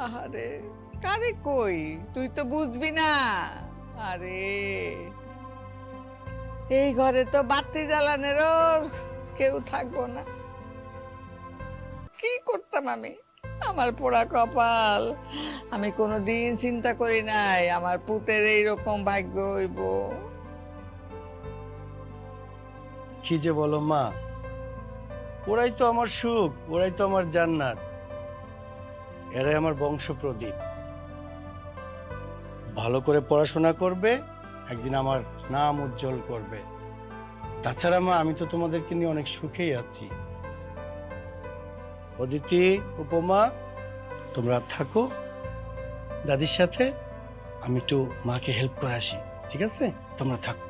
আহারে, কারে কই, তুই তো বুঝবি না। আরে, এই ঘরে তো বাতি জ্বালানেরও কেউ থাকবো না। কি করতাম আমি? আমার পোড়া কপাল। আমি কোনোদিন চিন্তা করি নাই আমার পুতের এইরকম ভাগ্য হইব। কি যে বলো মা, ওরাই তো আমার সুখ, ওরাই তো আমার জান্নাত, এরাই আমার বংশ প্রদীপ। ভালো করে পড়াশোনা করবে, একদিন আমার নাম উজ্জ্বল করবে। তাছাড়া মা, আমি তো তোমাদেরকে নিয়ে অনেক সুখেই আছি। অদিতি, উপমা, তোমরা থাকো দাদির সাথে, আমি একটু মাকে হেল্প করে আসি। ঠিক আছে, তোমরা থাকো।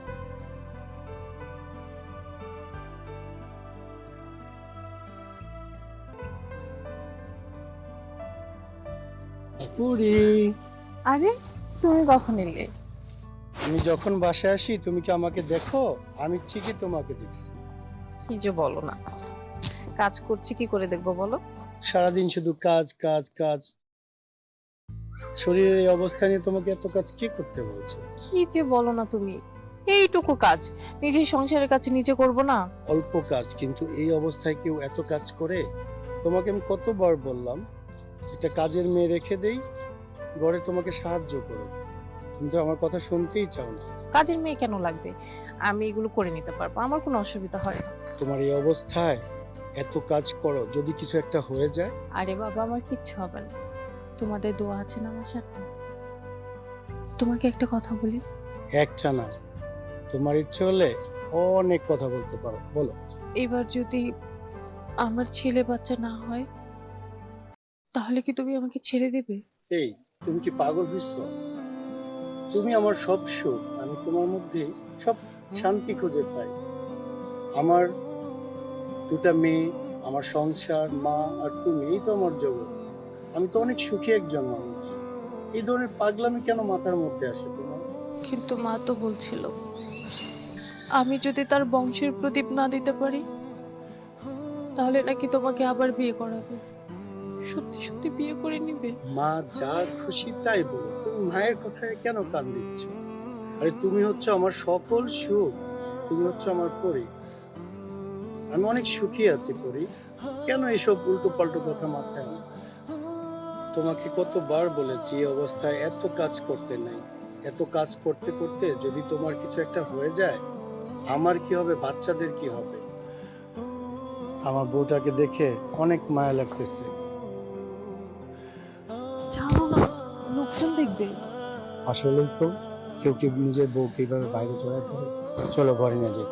পুরি, আরে, তুমি কখন এলে? আমি যখন বাসায় আসি তুমি কি আমাকে দেখো? আমি ঠিকই তোমাকে দেখছি। কি যে বলো না, কাজ করছি কি করে দেখবো বলো? সারাদিন শুধু কাজ কাজ কাজ। শরীরের এই অবস্থা নিয়ে তোমাকে এত কাজ কি করতে বলছে? কি যে বলো না তুমি, এইটুকু কাজ নিজের সংসারের কাছে নিজে করব না? অল্প কাজ, কিন্তু এই অবস্থায় কেউ এত কাজ করে? তোমাকে আমি কতবার বললাম একটা কাজের মেয়ে রেখে দেই, ঘরে তোমাকে সাহায্য করো, কিন্তু আমার কথা শুনতেই চাও না। কাজের মেয়ে কেন লাগবে? আমি এগুলো করে নিতে পারবো, আমার কোনো অসুবিধা হয় না। তোমার এই অবস্থায় এত কাজ করো, যদি কিছু একটা হয়ে যায়? আরে বাবা, আমার কিচ্ছু হবে না, তোমাদের দোয়া আছে না আমার সাথে। তোমাকে একটা কথা বলি, একটা না, তোমার ইচ্ছে হলে অনেক কথা বলতে পারো, বলো। এবার যদি আমার ছেলে বাচ্চা না হয়, তাহলে কি তুমি আমাকে ছেড়ে দেবে? এই, তুমি কি পাগল হইছো? তুমি আমার সব সুখ, আমি তোমার মধ্যে সব শান্তি খুঁজে পাই। আমার দুটা মেয়ে, আমার সংসার, মা আর তুমি, এই তো আমার জগৎ। আমি তো অনেক সুখী একজন মানুষ। এই ধরনের পাগলামি কেন মাথার মধ্যে আসে তোমার? কিন্তু মা তো বলছিল, আমি যদি তার বংশের প্রদীপ না দিতে পারি, তাহলে নাকি তোমাকে আবার বিয়ে করাবে। সত্যি সত্যি বিয়ে করে নিবে? মা যা খুশি তাই বলো, তুমি মায়ের কথায় কেন কান দিচ্ছ? আরে তুমি হচ্ছে আমার সকল সুখ, তুমি হচ্ছে আমার পরি। আমি অনেক সুখী আছি পরি, কেন এসব উল্টো পাল্টো কথা মাথায় আনো? তোমাকে কতবার বলেছি এই অবস্থায় এত কাজ করতে নাই। এত কাজ করতে করতে যদি তোমার কিছু একটা হয়ে যায়, আমার কি হবে, বাচ্চাদের কি হবে? আমার বউটাকে দেখে অনেক মায়া লাগতেছে। জানো না, লোকজন দেখবে। আসলেই তো, কেউ কেউ নিজের বউকে এইভাবে বাইরে চড়াই করে। চলো ঘরে নিয়ে যাই।